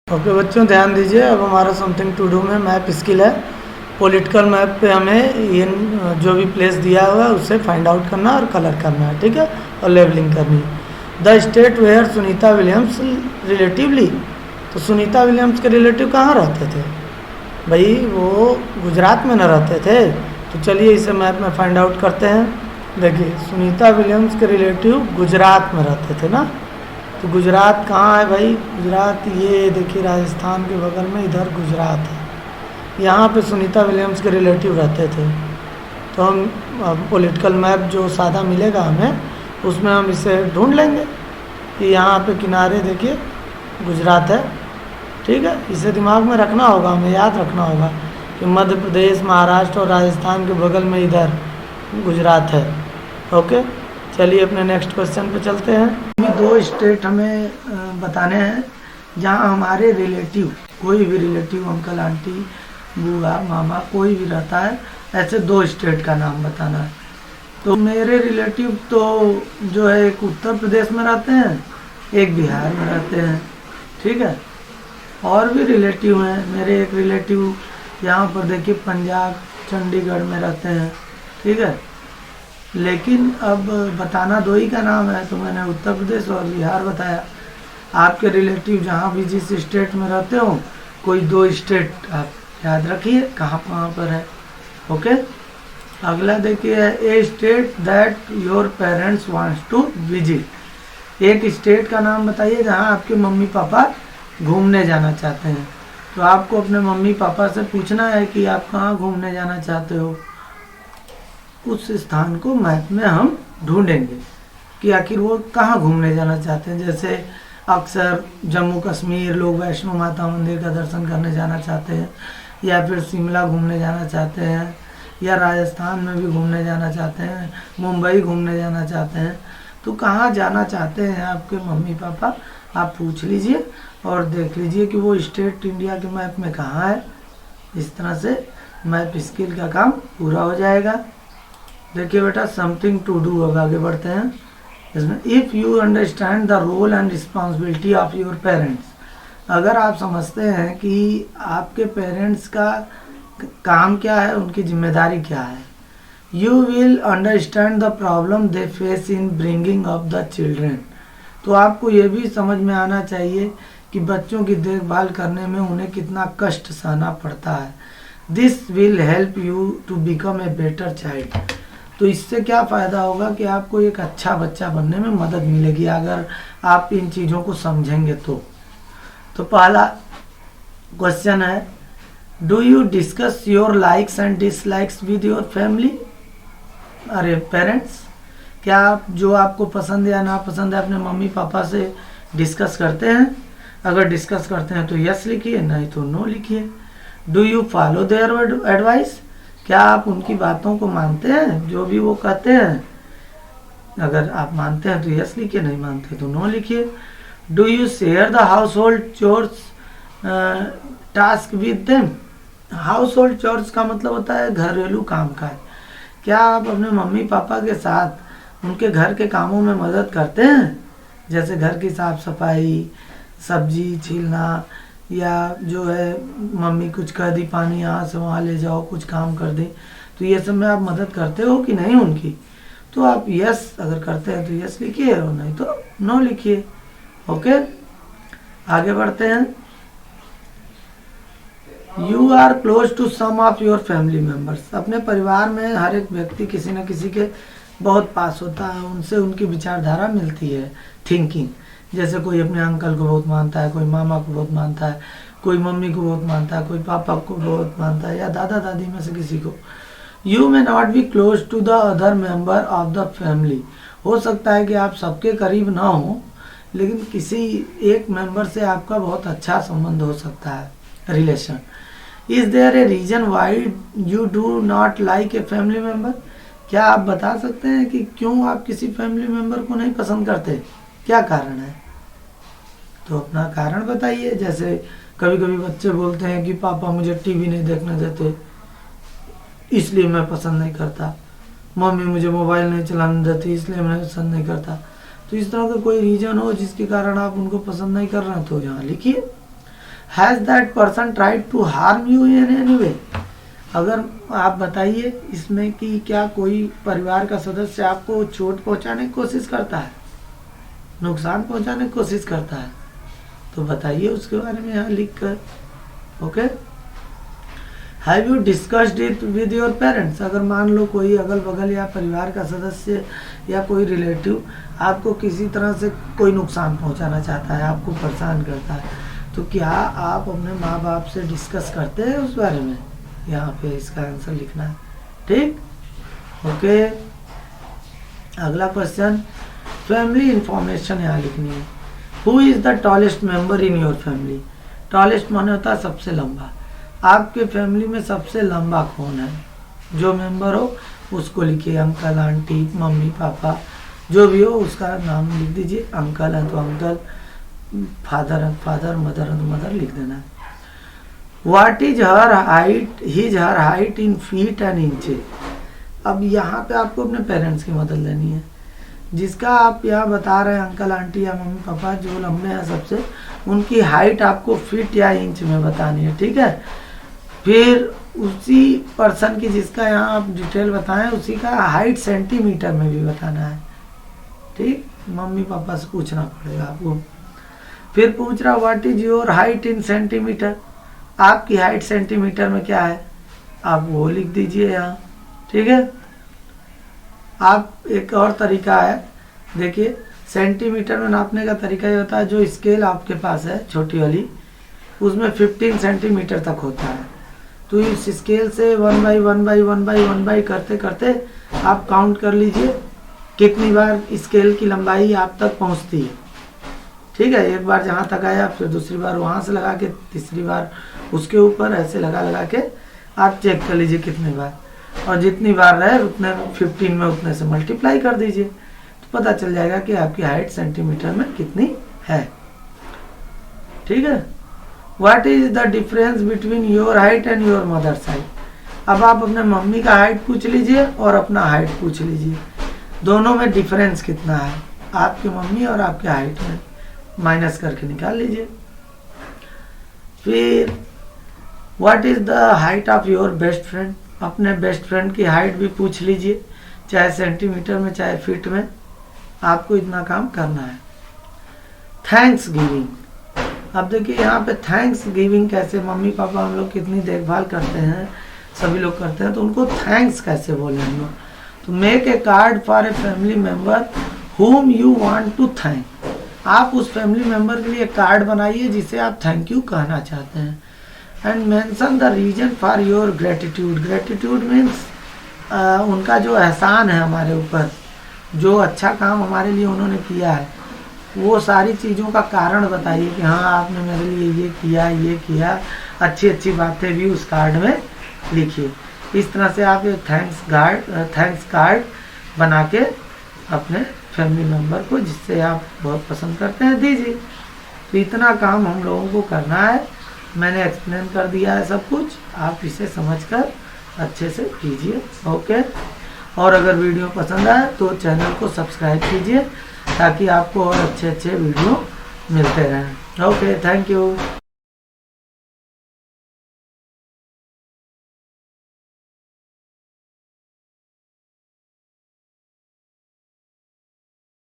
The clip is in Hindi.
ओके बच्चों, ध्यान दीजिए। अब हमारा समथिंग टू डू में मैप स्किल है। पॉलिटिकल मैप पे हमें इन जो भी प्लेस दिया हुआ है उससे फाइंड आउट करना और कलर करना है, ठीक है, और लेबलिंग करनी है। The state where Sunita Williams relatively, तो सुनीता विलियम्स के रिलेटिव कहाँ रहते थे भाई? वो गुजरात में न रहते थे। तो चलिए इसे मैप में फाइंड आउट करते हैं। देखिए, सुनीता विलियम्स के रिलेटिव गुजरात में रहते थे ना। तो गुजरात कहाँ है भाई? गुजरात ये देखिए राजस्थान के बगल में इधर गुजरात है। यहाँ पे सुनीता विलियम्स के रिलेटिव रहते थे। तो हम पॉलिटिकल मैप जो सादा मिलेगा हमें, उसमें हम इसे ढूंढ लेंगे कि यहाँ पे किनारे देखिए गुजरात है, ठीक है। इसे दिमाग में रखना होगा, हमें याद रखना होगा कि मध्य प्रदेश, महाराष्ट्र और राजस्थान के बगल में इधर गुजरात है। ओके, चलिए अपने नेक्स्ट क्वेश्चन पे चलते हैं। ये दो स्टेट हमें बताने हैं जहाँ हमारे रिलेटिव, कोई भी रिलेटिव, अंकल आंटी बुआ मामा कोई भी रहता है, ऐसे दो स्टेट का नाम बताना है। तो मेरे रिलेटिव तो जो है एक उत्तर प्रदेश में रहते हैं, एक बिहार में रहते हैं, ठीक है। और भी रिलेटिव हैं मेरे, एक रिलेटिव यहाँ पर देखिए पंजाब चंडीगढ़ में रहते हैं, ठीक है। लेकिन अब बताना दो ही का नाम है, तो मैंने उत्तर प्रदेश और बिहार बताया। आपके रिलेटिव जहाँ भी जिस स्टेट में रहते हो, कोई दो स्टेट आप याद रखिए कहाँ कहाँ पर है। ओके, अगला देखिए, a state that your parents wants to visit. एक स्टेट का नाम बताइए जहाँ आपके मम्मी पापा घूमने जाना चाहते हैं। तो आपको अपने मम्मी पापा से पूछना है कि आप कहाँ घूमने जाना चाहते हो। उस स्थान को मैप में हम ढूंढेंगे कि आखिर वो कहाँ घूमने जाना चाहते हैं। जैसे अक्सर जम्मू कश्मीर लोग वैष्णो माता मंदिर का दर्शन करने जाना चाहते हैं, या फिर शिमला घूमने जाना चाहते हैं, या राजस्थान में भी घूमने जाना चाहते हैं, मुंबई घूमने जाना चाहते हैं। तो कहाँ जाना चाहते हैं आपके मम्मी पापा, आप पूछ लीजिए और देख लीजिए कि वो स्टेट इंडिया के मैप में कहाँ है। इस तरह से मैप स्किल का काम पूरा हो जाएगा। देखिए बेटा, समथिंग टू डू, अब आगे बढ़ते हैं इसमें। If you understand the role and responsibility of your parents, अगर आप समझते हैं कि आपके पेरेंट्स का काम क्या है, उनकी जिम्मेदारी क्या है, you will understand the problem they face in bringing up the children. तो आपको ये भी समझ में आना चाहिए कि बच्चों की देखभाल करने में उन्हें कितना कष्ट सहना पड़ता है। This will help you to become a better child. तो इससे क्या फ़ायदा होगा कि आपको एक अच्छा बच्चा बनने में मदद मिलेगी अगर आप इन चीज़ों को समझेंगे तो पहला क्वेश्चन है, do you discuss your likes and dislikes with your family, अरे पेरेंट्स। क्या आप जो आपको पसंद या नापसंद है अपने मम्मी पापा से डिस्कस करते हैं? अगर डिस्कस करते हैं तो यस लिखिए, नहीं तो नो लिखिए। Do you follow their advice, क्या आप उनकी बातों को मानते हैं जो भी वो कहते हैं? अगर आप मानते हैं तो यस लिखिए, नहीं मानते तो नो लिखिए। Do you share the house hold chores task with them. House hold chores का मतलब होता है घरेलू कामकाज। क्या आप अपने मम्मी पापा के साथ उनके घर के कामों में मदद करते हैं? जैसे घर की साफ सफाई, सब्जी छीलना, या जो है मम्मी कुछ कह दी पानी यहाँ से वहाँ ले जाओ, कुछ काम कर दी, तो ये सब में आप मदद करते हो कि नहीं उनकी? तो आप यस अगर करते हैं तो यस लिखिए और नहीं तो नो लिखिए। ओके, आगे बढ़ते हैं। You are close to some of your family members. अपने परिवार में हर एक व्यक्ति किसी न किसी के बहुत पास होता है, उनसे उनकी विचारधारा मिलती है, थिंकिंग। जैसे कोई अपने अंकल को बहुत मानता है, कोई मामा को बहुत मानता है, कोई मम्मी को बहुत मानता है, कोई पापा को बहुत मानता है, या दादा दादी में से किसी को। You may not be close to the other member of the family. हो सकता है कि आप सबके करीब ना हो, लेकिन किसी एक मेंबर से आपका बहुत अच्छा संबंध हो सकता है, relation. Is there a reason why you do not like a family member. क्या आप बता सकते हैं कि क्यों आप किसी फैमिली मेंबर को नहीं पसंद करते, क्या कारण है? तो अपना कारण बताइए। जैसे कभी कभी बच्चे बोलते हैं कि पापा मुझे टीवी नहीं देखने देते इसलिए मैं पसंद नहीं करता, मम्मी मुझे मोबाइल नहीं चलाने देती इसलिए मैं पसंद नहीं करता। तो इस तरह का कोई रीजन हो जिसके कारण आप उनको पसंद नहीं कर रहे हैं तो यहाँ लिखिए। Has that person tried to harm you in any way. अगर आप बताइए इसमें कि क्या कोई परिवार का सदस्य आपको चोट पहुंचाने की कोशिश करता है, नुकसान पहुंचाने की कोशिश करता है, तो बताइए उसके बारे में यहाँ लिख कर। Okay, have you discussed it with your parents. अगर मान लो कोई अगल बगल या परिवार का सदस्य या कोई रिलेटिव आपको किसी तरह से कोई नुकसान पहुंचाना चाहता है, आपको परेशान करता है, तो क्या आप अपने माँ बाप से डिस्कस करते हैं उस बारे में? यहाँ पे इसका आंसर लिखना है। ठीक, ओके। अगला क्वेश्चन, फैमिली इंफॉर्मेशन यहाँ लिखनी है। Who is the tallest member in your family. Tallest माने होता है सबसे लंबा। आपके फैमिली में सबसे लंबा कौन है? जो मेंबर हो उसको लिखिए, अंकल, आंटी, मम्मी, पापा, जो भी हो उसका नाम लिख दीजिए। अंकल है तो अंकल, फादर है फादर, मदर है तो मदर लिख देना। What is her height? His her height in feet and inches। अब यहाँ पे आपको अपने पेरेंट्स की मदद लेनी है। जिसका आप यहाँ बता रहे हैं अंकल, आंटी या मम्मी पापा जो लंबे हैं सबसे, उनकी हाइट आपको फीट या इंच में बतानी है। ठीक है, फिर उसी पर्सन की जिसका यहाँ आप डिटेल बताएं उसी का हाइट सेंटीमीटर में भी बताना है। ठीक, मम्मी पापा से पूछना पड़ेगा आपको। फिर पूछ रहा what is your height in centimetre. आपकी हाइट सेंटीमीटर में क्या है आप वो लिख दीजिए यहाँ। ठीक है, आप एक और तरीका है, देखिए सेंटीमीटर में नापने का तरीका ये होता है, जो स्केल आपके पास है छोटी वाली उसमें 15 सेंटीमीटर तक होता है, तो इस स्केल से 1 बाई 1 बाई 1 बाई 1 बाई करते करते आप काउंट कर लीजिए कितनी बार स्केल की लंबाई आप तक पहुँचती है। ठीक है, एक बार जहाँ तक आया फिर दूसरी बार वहाँ से लगा के, तीसरी बार उसके ऊपर, ऐसे लगा लगा के आप चेक कर लीजिए कितनी बार, और जितनी बार रहे उतने 15 में उतने से मल्टीप्लाई कर दीजिए, तो पता चल जाएगा कि आपकी हाइट सेंटीमीटर में कितनी है। ठीक है, what is the difference between your height and your mother's height. अब आप अपने मम्मी का हाइट पूछ लीजिए और अपना हाइट पूछ लीजिए, दोनों में डिफरेंस कितना है आपकी मम्मी और आपके हाइट में, माइनस करके निकाल लीजिए। फिर what is the height of your best friend. अपने बेस्ट फ्रेंड की हाइट भी पूछ लीजिए, चाहे सेंटीमीटर में चाहे फीट में, आपको इतना काम करना है। Thanks giving. अब देखिए यहाँ पे थैंक्स गिविंग कैसे, मम्मी पापा हम लोग कितनी देखभाल करते हैं, सभी लोग करते हैं, तो उनको थैंक्स कैसे बोले हम लोग। तो make a card for a family member whom you want to thank। आप उस फैमिली मेंबर के लिए कार्ड बनाइए जिसे आप थैंक यू कहना चाहते हैं। And mention the reason for your gratitude. Gratitude means उनका जो एहसान है हमारे ऊपर, जो अच्छा काम हमारे लिए उन्होंने किया है, वो सारी चीज़ों का कारण बताइए कि हाँ आपने मेरे लिए ये किया, अच्छी अच्छी बातें भी उस कार्ड में लिखिए। इस तरह से आप एक थैंक्स कार्ड बना के अपने फैमिली मेम्बर को, जिससे आप बहुत पसंद करते हैं, दीजिए। तो इतना काम हम लोगों को करना है, मैंने एक्सप्लेन कर दिया है सब कुछ, आप इसे समझकर अच्छे से कीजिए। ओके, और अगर वीडियो पसंद आए तो चैनल को सब्सक्राइब कीजिए ताकि आपको और अच्छे अच्छे वीडियो मिलते रहें। Okay, thank you.